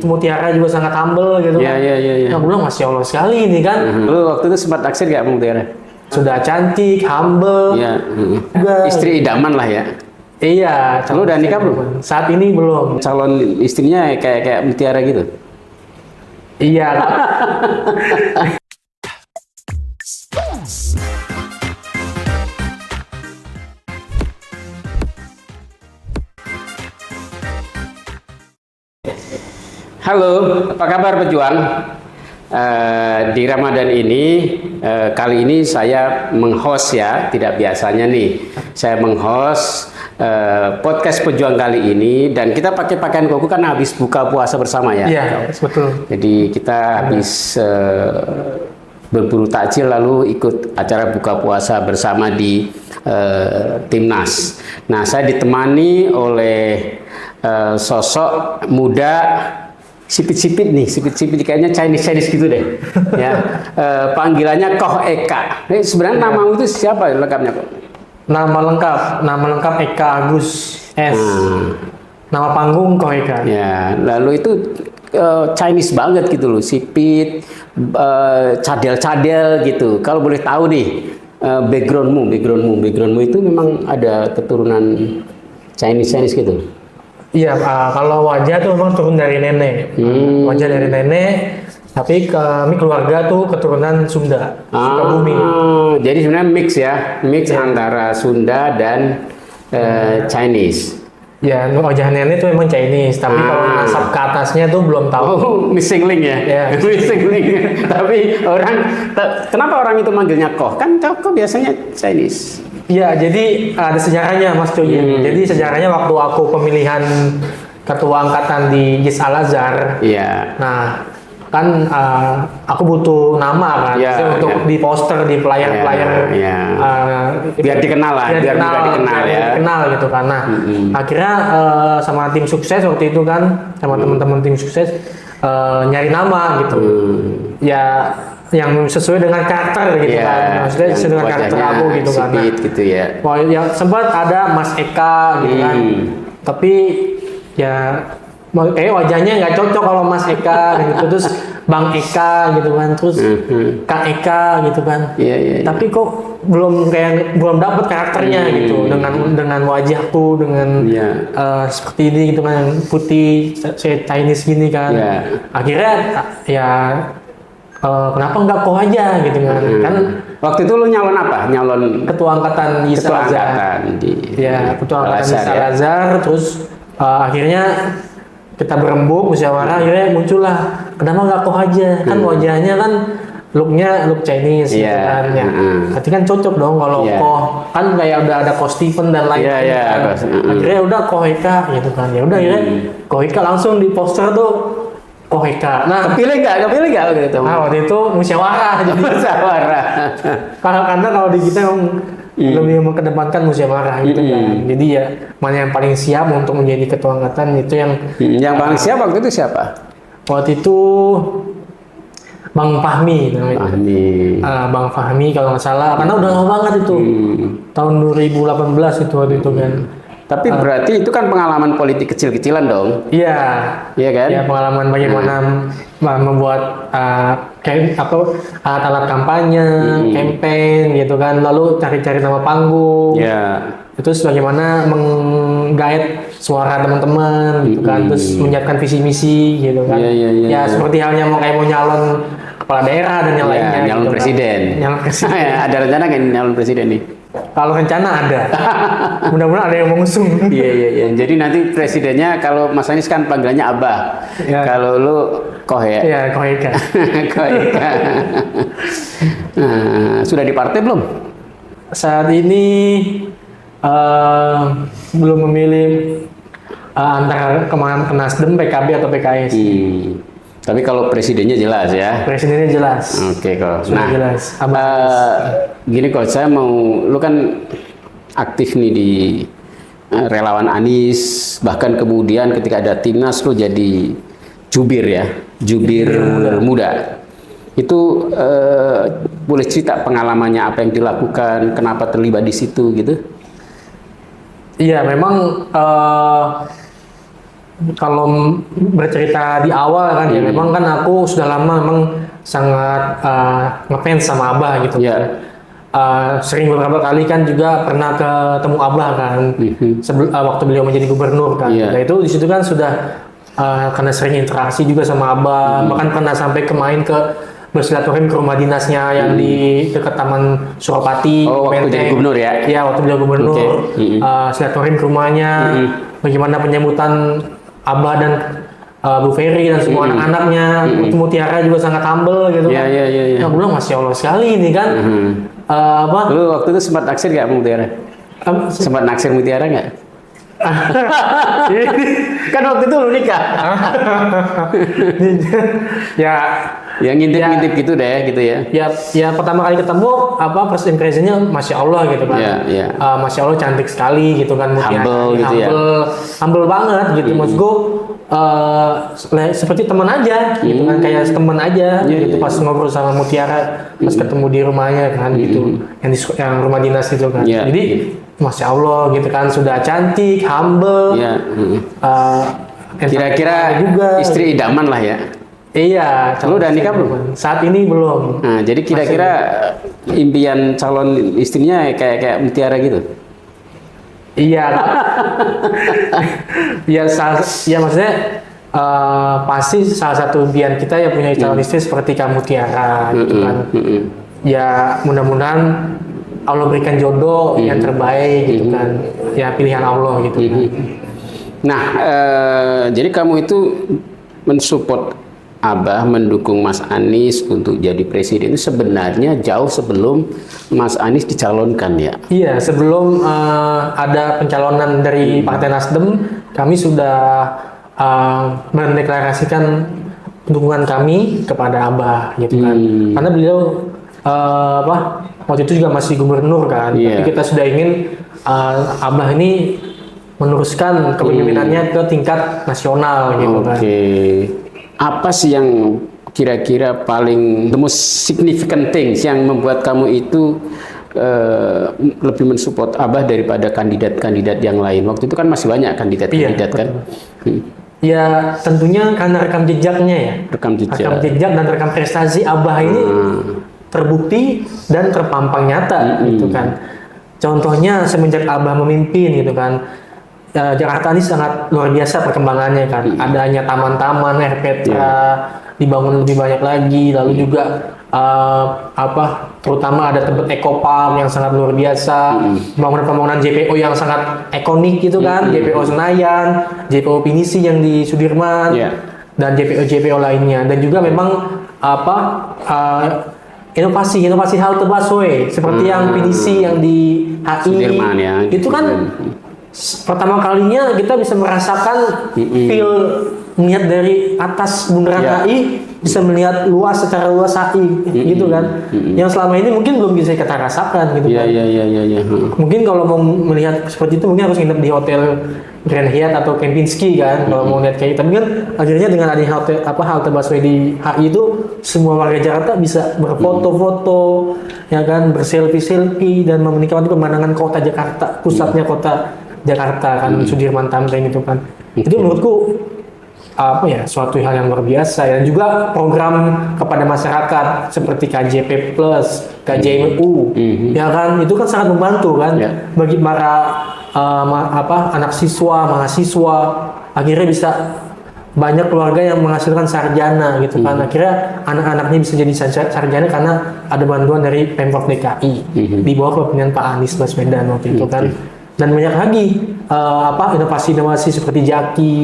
Mutiara juga sangat humble gitu kan. Nah, gue bilang Masya Allah sekali ini kan. Lu waktu itu sempat naksir gak Mutiara? Sudah cantik, humble. Juga istri idaman lah ya. Iya. Lu udah nikah belum? Saat ini belum. Calon istrinya kayak Mutiara gitu? Iya. Halo, apa kabar pejuang? Di Ramadan ini, kali ini saya meng-host ya, tidak biasanya nih. Saya meng-host podcast pejuang kali ini, dan kita pakai pakaian koko kan habis buka puasa bersama ya. Iya, betul. Jadi kita habis berburu takjil lalu ikut acara buka puasa bersama di Timnas. Nah, saya ditemani oleh sosok muda, sipit-sipit nih, sipit-sipit kayaknya Chinese gitu deh. Ya, panggilannya Koh Eka. Sebenarnya namamu itu siapa lengkapnya kok? Nama lengkap Eka Agus S. Nama panggung Koh Eka. Ya, lalu itu Chinese banget gitu loh, sipit, cadel-cadel gitu. Kalau boleh tahu nih, backgroundmu itu memang ada keturunan Chinese gitu. Iya, kalau wajah tuh memang turun dari nenek. Wajah dari nenek, tapi kami keluarga tuh keturunan Sunda, Sukabumi. Jadi sebenarnya mix antara Sunda dan Chinese. Ya, wajah nenek tuh memang Chinese, tapi kalau nasab ke atasnya tuh belum tahu. Oh, missing link ya? Missing link. Tapi kenapa orang itu manggilnya Koh? Kan Koh biasanya Chinese. Iya, jadi ada sejarahnya Mas Coy. Jadi sejarahnya waktu aku pemilihan ketua angkatan di JIS Al-Azhar. Iya. Nah, kan aku butuh nama kan, untuk di poster, di flyer-flyer. Biar dikenal lah, biar dikenal gitu kan. Nah, akhirnya sama tim sukses waktu itu kan, sama teman-teman tim sukses nyari nama gitu. Ya, yang sesuai dengan karakter gitu kan, maksudnya sesuai dengan karakter aku gitu kan. Gitu ya. Yang sempat ada Mas Eka gitu kan, tapi ya kayak wajahnya nggak cocok kalau Mas Eka gitu, terus Bang Eka gitu kan, terus Kak Eka gitu kan. Tapi kok belum dapet karakternya gitu, dengan wajahku dengan seperti ini gitu kan, putih Chinese gini kan. Akhirnya ya kenapa nggak Koh aja gitu kan? Kan waktu itu lu nyalon apa? Nyalon ketua angkatan di Al-Azhar. Ketua angkatan di Al-Azhar. Terus akhirnya kita berembuk musyawarah, akhirnya muncullah kenapa nggak Koh aja? Kan wajahnya kan look Chinese gitu kan. Berarti kan cocok dong kalau Koh, kan kayak udah ada Koh Stephen dan lain-lain. Akhirnya udah Koh Eka gitu kan. Ya udah akhirnya Koh Eka langsung di poster tuh Koh Eka. Nah, kepilih nggak waktu itu? Waktu itu musyawarah. Jadi musyawarah. Karena kalau di kita lebih mengedepankan musyawarah gitu kan. Jadi ya mana yang paling siap untuk menjadi ketua angkatan itu yang paling siap waktu itu siapa? Waktu itu Bang Fahmi namanya. Bang Fahmi kalau nggak salah, karena udah lama banget itu. Tahun 2018 itu waktu itu kan. Tapi berarti itu kan pengalaman politik kecil-kecilan dong? Iya kan? Ya, pengalaman bagaimana membuat alat kampanye, campaign gitu kan, lalu cari-cari nama panggung. Terus bagaimana menggait suara teman-teman gitu kan, terus menyiapkan visi misi gitu kan. Seperti halnya mau nyalon kepala daerah dan yang lainnya. Nyalon gitu presiden. Kan. Nyalon presiden. Ada rencana nggak nyalon presiden nih? Kalau rencana ada, mudah-mudahan ada yang mengusung. Iya. Jadi nanti presidennya kalau Mas Anies kan panggilannya Abah, kalau lu Koh ya? Iya, Koh Eka. Koh Eka. Sudah di partai belum? Saat ini belum memilih antara kemana ke Nasdem, PKB atau PKS. Tapi kalau presidennya jelas ya? Presidennya jelas. Oke kok. Nah, jelas. Gini kok, saya mau, lu kan aktif nih di relawan Anies, bahkan kemudian ketika ada Timnas lu jadi jubir ya, jubir muda. Itu boleh cerita pengalamannya apa yang dilakukan, kenapa terlibat di situ gitu? Iya, memang kalau bercerita di awal kan ya memang kan aku sudah lama memang sangat ngefans sama Abah gitu. Ya. Sering beberapa kali kan juga pernah ketemu Abah kan waktu beliau menjadi gubernur kan. Yeah. Nah itu di situ kan sudah karena sering interaksi juga sama Abah, bahkan pernah sampai ke bersilaturahim ke rumah dinasnya yang di dekat Taman Suropati. Oh, waktu jadi gubernur ya? Iya, waktu beliau gubernur. Okay. Silaturahim ke rumahnya, bagaimana penyambutan Abah dan Bu Ferry dan semua anak-anaknya. Mutiara juga sangat humble gitu kan. Nah, gue bilang Masya Allah sekali ini kan. Lu waktu itu sempat naksir nggak Mutiara? Sempat naksir Mutiara nggak? Kan waktu itu lu nikah. Ya, yang ngintip-ngintip gitu deh, gitu ya. Ya pertama kali ketemu first impressionnya Masya Allah gitu kan. Masya Allah cantik sekali gitu kan. Humble gitu ya. Humble banget gitu. Maksud gue seperti teman aja gitu kan, kayak teman aja gitu. Pas ngobrol sama Mutiara, pas ketemu di rumahnya kan gitu, yang rumah dinas itu kan. Jadi Masya Allah gitu kan, sudah cantik, humble. Kira-kira istri idaman lah ya. Iya. Lu udah nikah belum? Saat ini belum. Nah, jadi kira-kira impian calon istrinya kayak Mutiara gitu? Iya. Ya maksudnya pasti salah satu impian kita ya punya calon istri seperti kamu Mutiara gitu kan. Ya mudah-mudahan Allah berikan jodoh yang terbaik gitu kan. Ya pilihan Allah gitu kan. Nah, jadi kamu itu mensupport Abah, mendukung Mas Anies untuk jadi presiden itu sebenarnya jauh sebelum Mas Anies dicalonkan ya? Iya, sebelum ada pencalonan dari Partai Nasdem, kami sudah mendeklarasikan dukungan kami kepada Abah gitu kan. Karena beliau waktu itu juga masih gubernur kan, tapi kita sudah ingin Abah ini meneruskan kepemimpinannya ke tingkat nasional gitu kan. Apa sih yang kira-kira paling the most significant things yang membuat kamu itu lebih mensupport Abah daripada kandidat-kandidat yang lain? Waktu itu kan masih banyak kandidat-kandidat kan? Ya tentunya karena rekam jejaknya ya. Rekam jejak dan rekam prestasi Abah ini terbukti dan terpampang nyata gitu kan. Contohnya semenjak Abah memimpin gitu kan, Jakarta ini sangat luar biasa perkembangannya kan. Adanya taman-taman, RPTRA dibangun lebih banyak lagi, lalu juga terutama ada Tebet Eco Park yang sangat luar biasa, pembangunan JPO yang sangat ikonik gitu kan, JPO Senayan, JPO Pinisi yang di Sudirman, dan JPO lainnya, dan juga memang inovasi halte busway seperti yang Pinisi yang di HI Sudirman, ya, itu kan pertama kalinya kita bisa merasakan feel melihat dari atas bundaran HI, bisa melihat secara luas HI gitu kan. Yang selama ini mungkin belum bisa kita rasakan gitu kan. Mungkin kalau mau melihat seperti itu mungkin harus nginep di hotel Grand Hyatt atau Kempinski kan kalau mau lihat kayak gitu. Tapi kan akhirnya dengan adanya halte busway di HI itu semua warga Jakarta bisa berfoto-foto ya kan, berselfie dan menikmati pemandangan kota Jakarta, pusatnya kota Jakarta kan, Sudirman Tamrin itu kan. Itu menurutku suatu hal yang luar biasa, dan juga program kepada masyarakat seperti KJP Plus, KJMU, ya kan, itu kan sangat membantu kan bagi para anak siswa, mahasiswa, akhirnya bisa banyak keluarga yang menghasilkan sarjana gitu kan. Akhirnya anak-anaknya bisa jadi sarjana karena ada bantuan dari Pemprov DKI di bawah kepemimpinan Pak Anies Baswedan waktu itu kan. Dan banyak lagi inovasi-inovasi seperti Jaki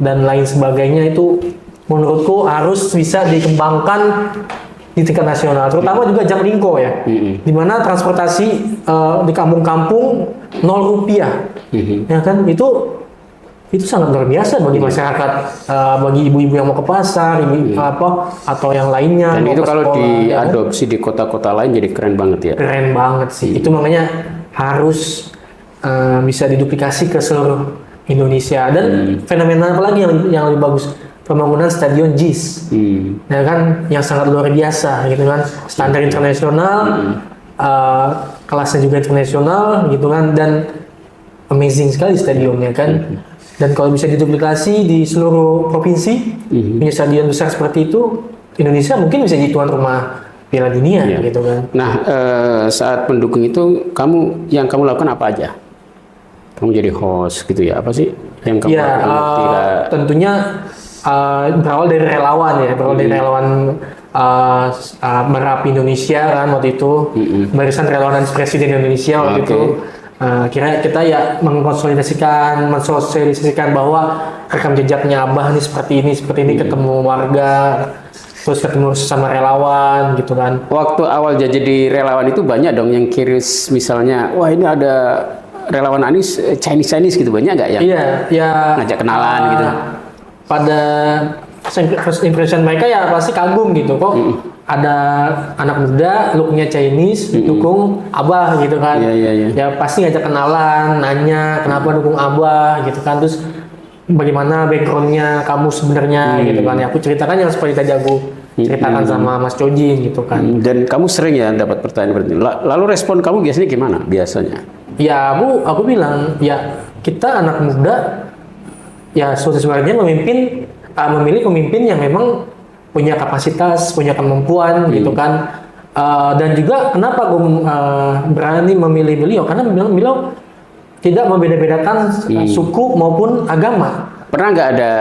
dan lain sebagainya itu menurutku harus bisa dikembangkan di tingkat nasional, terutama juga Jaklingko ya, di mana transportasi di kampung-kampung 0 rupiah, ya kan, itu sangat luar biasa bagi masyarakat, bagi ibu-ibu yang mau ke pasar, atau yang lainnya. Dan itu kalau diadopsi di kota-kota lain jadi keren banget ya. Keren banget sih. Itu makanya harus bisa diduplikasi ke seluruh Indonesia. Dan fenomena apa lagi yang lebih bagus? Pembangunan stadion JIS, ya kan, yang sangat luar biasa gitu kan, standar internasional, kelasnya juga internasional gitu kan, dan amazing sekali stadionnya kan. Dan kalau bisa diduplikasi di seluruh provinsi, punya stadion besar seperti itu, Indonesia mungkin bisa jadi tuan rumah Piala Dunia gitu kan. Nah, saat mendukung itu yang kamu lakukan apa aja? Kamu jadi host gitu ya? Apa sih yang kamu lakukan? Tentunya berawal dari relawan ya, dari relawan Merapi Indonesia kan waktu itu, barisan relawan Presiden Indonesia waktu itu. Kira kita ya mensosialisasikan bahwa rekam jejaknya Abah nih seperti ini, ketemu warga, terus ketemu sesama relawan gitu kan. Waktu awal jadi relawan itu banyak dong yang kiris misalnya, wah ini ada relawan Anies Chinese gitu, banyak nggak yang ngajak kenalan gitu? Pada first impression mereka ya pasti kagum gitu kok. Ada anak muda, looknya Chinese, dukung Abah gitu kan. Ya pasti ngajak kenalan, nanya kenapa dukung Abah gitu kan. Terus bagaimana backgroundnya kamu sebenarnya gitu kan. Ya aku ceritakan yang seperti tadi aku ceritakan sama Mas Cojin gitu kan. Dan kamu sering ya dapat pertanyaan seperti itu. Lalu respon kamu biasanya gimana biasanya? Ya aku bilang ya kita anak muda ya sebenarnya memilih pemimpin yang memang punya kapasitas, punya kemampuan gitu kan. Dan juga kenapa gue berani memilih beliau, karena beliau tidak membeda-bedakan suku maupun agama. Pernah nggak ada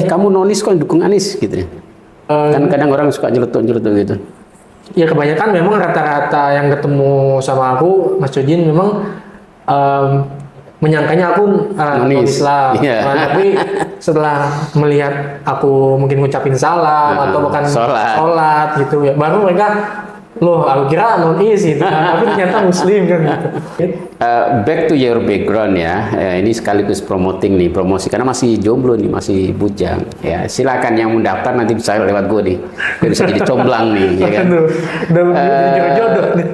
kamu nonis kok dukung Anies gitu? Kan kadang orang suka nyeletuk gitu. Ya kebanyakan memang rata-rata yang ketemu sama aku, Mas Jojin memang menyangkanya aku non-Islam. Tapi setelah melihat aku mungkin ngucapin salam atau bahkan sholat gitu ya, baru mereka loh aku kira non-Is gitu kan, tapi ternyata Muslim kan gitu. Back to your background ya, ini sekaligus promosi karena masih jomblo nih, masih bujang ya. Silakan yang mendaftar nanti bisa lewat gue nih, biar bisa jadi comblang nih ya kan. Udah jodoh nih.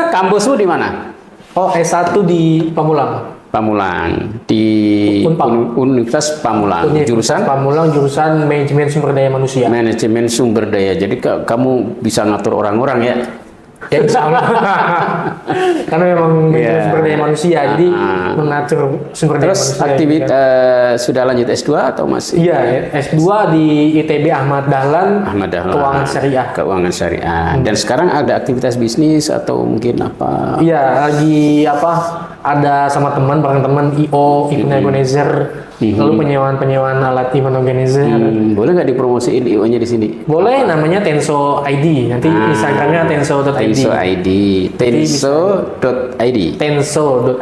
Kampusmu di mana? Oh, S1 di Pamulang di Universitas Pamulang. Jurusan Manajemen Sumber Daya Manusia. Manajemen Sumber Daya. Jadi kamu bisa ngatur orang-orang ya? Ya insya Allah. Karena memang sumber daya manusia, jadi mengatur sumber daya manusia. Terus sudah lanjut S2 atau masih? Iya, S2 di ITB Ahmad Dahlan. Keuangan Syariah. Dan sekarang ada aktivitas bisnis atau mungkin apa? Iya, lagi ada sama bareng teman IO, event organizer, lalu penyewaan alat event organizer. Boleh nggak dipromosiin IO-nya di sini? Boleh, namanya Tenso ID. Nanti Instagramnya Tenso.id. Tenso.id. Tenso.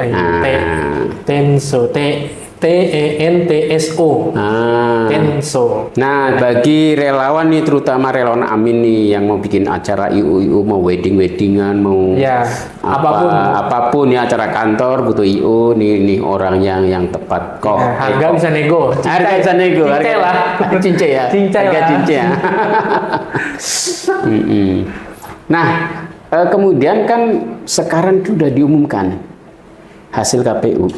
TENTSO. Tenso. Nah, bagi relawan nih, terutama relawan Amin nih yang mau bikin acara IO, mau weddingan, mau apapun ya, acara kantor butuh IO nih orang yang tepat kok. Harga bisa nego. Harga cincin ya. Harga cincin ya. Nah, kemudian kan sekarang sudah diumumkan hasil KPU.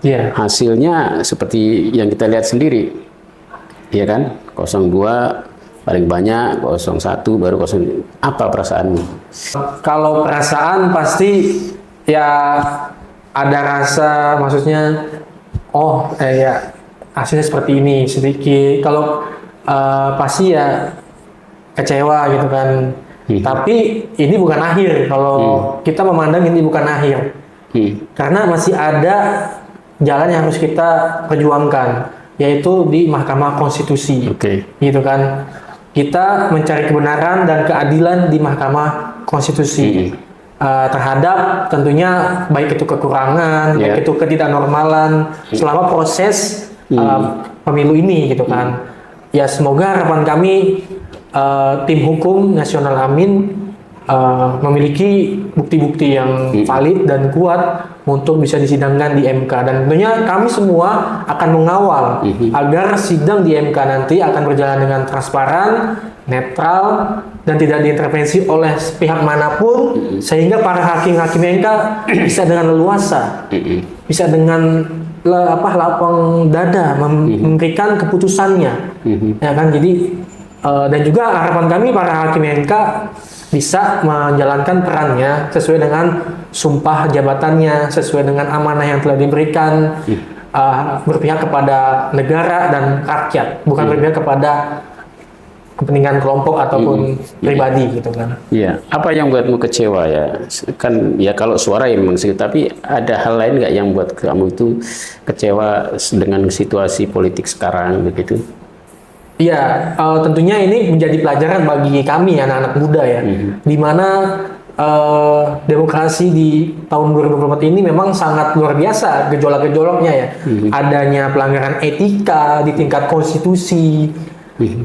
Hasilnya seperti yang kita lihat sendiri, ya kan? 02 paling banyak, 01 baru 0. Apa perasaanmu? Kalau perasaan pasti ya ada rasa, maksudnya ya hasilnya seperti ini sedikit. Kalau pasti ya kecewa gitu kan. Tapi ini bukan akhir. Kalau kita memandang ini bukan akhir, karena masih ada jalan yang harus kita perjuangkan, yaitu di Mahkamah Konstitusi. Gitu kan. Kita mencari kebenaran dan keadilan di Mahkamah Konstitusi terhadap tentunya baik itu kekurangan, baik itu ketidaknormalan selama proses pemilu ini gitu kan. Ya semoga harapan kami tim hukum nasional Amin memiliki bukti-bukti yang valid dan kuat untuk bisa disidangkan di MK, dan tentunya kami semua akan mengawal agar sidang di MK nanti akan berjalan dengan transparan, netral, dan tidak diintervensi oleh pihak manapun, sehingga para hakim-hakim MK bisa dengan leluasa, bisa dengan lapang dada memberikan keputusannya, ya kan. Jadi dan juga harapan kami para hakim MK bisa menjalankan perannya sesuai dengan sumpah jabatannya, sesuai dengan amanah yang telah diberikan, berpihak kepada negara dan rakyat, bukan berpihak kepada kepentingan kelompok ataupun pribadi gitu kan. Iya. Apa yang buatmu kecewa ya? Kan ya kalau suara ya memang sih, tapi ada hal lain nggak yang buat kamu itu kecewa dengan situasi politik sekarang begitu? Iya, tentunya ini menjadi pelajaran bagi kami anak-anak muda ya, di mana demokrasi di tahun 2024 ini memang sangat luar biasa gejolak-gejolaknya ya. Adanya pelanggaran etika di tingkat konstitusi,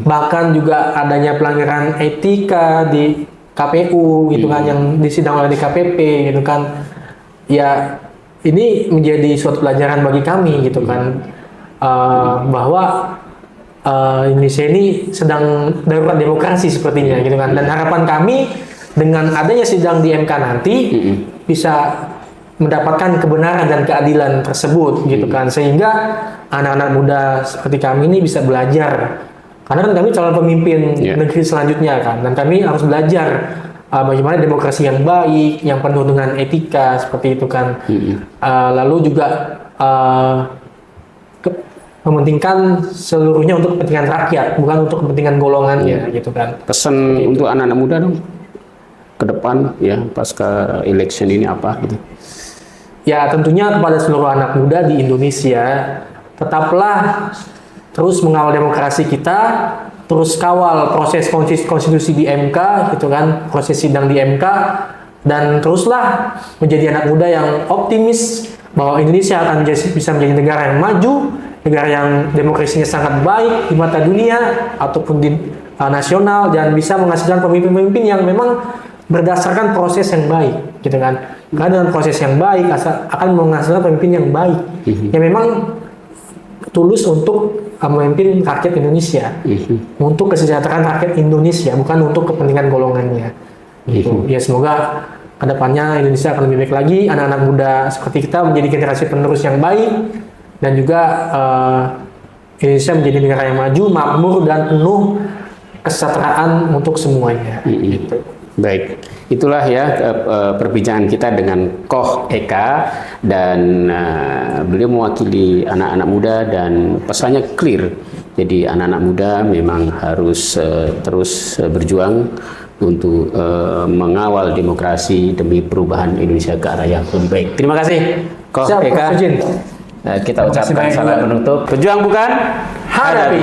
bahkan juga adanya pelanggaran etika di KPU gitu kan, yang disidang oleh DKPP gitu kan. Ya, ini menjadi suatu pelajaran bagi kami gitu kan, bahwa Indonesia ini sedang darurat demokrasi sepertinya gitu kan, dan harapan kami dengan adanya sidang di MK nanti bisa mendapatkan kebenaran dan keadilan tersebut gitu kan, sehingga anak-anak muda seperti kami ini bisa belajar, karena kan kami calon pemimpin negeri selanjutnya kan, dan kami harus belajar bagaimana demokrasi yang baik, yang penuh dengan etika seperti itu kan. Lalu juga mementingkan seluruhnya untuk kepentingan rakyat, bukan untuk kepentingan golongannya gitu kan. Pesan untuk anak-anak muda dong ke depan ya pasca election ini apa gitu? Ya tentunya kepada seluruh anak muda di Indonesia, tetaplah terus mengawal demokrasi kita, terus kawal proses konstitusi di MK gitu kan, proses sidang di MK, dan teruslah menjadi anak muda yang optimis bahwa Indonesia akan bisa menjadi negara yang maju, negara yang demokrasinya sangat baik di mata dunia ataupun di nasional, dan bisa menghasilkan pemimpin-pemimpin yang memang berdasarkan proses yang baik gitu kan. Karena dengan proses yang baik akan menghasilkan pemimpin yang baik yang memang tulus untuk memimpin rakyat Indonesia, untuk kesejahteraan rakyat Indonesia, bukan untuk kepentingan golongannya gitu. Ya semoga kedepannya Indonesia akan lebih baik lagi, anak-anak muda seperti kita menjadi generasi penerus yang baik, dan juga Indonesia menjadi negara yang maju, makmur, dan penuh kesejahteraan untuk semuanya. Gitu. Baik, itulah ya perbincangan kita dengan Koh Eka, dan beliau mewakili anak-anak muda dan pesannya clear. Jadi anak-anak muda memang harus terus berjuang untuk mengawal demokrasi demi perubahan Indonesia ke arah yang lebih baik. Terima kasih Koh Eka. Kita ucapkan salam penutup. Berjuang bukan hadapi.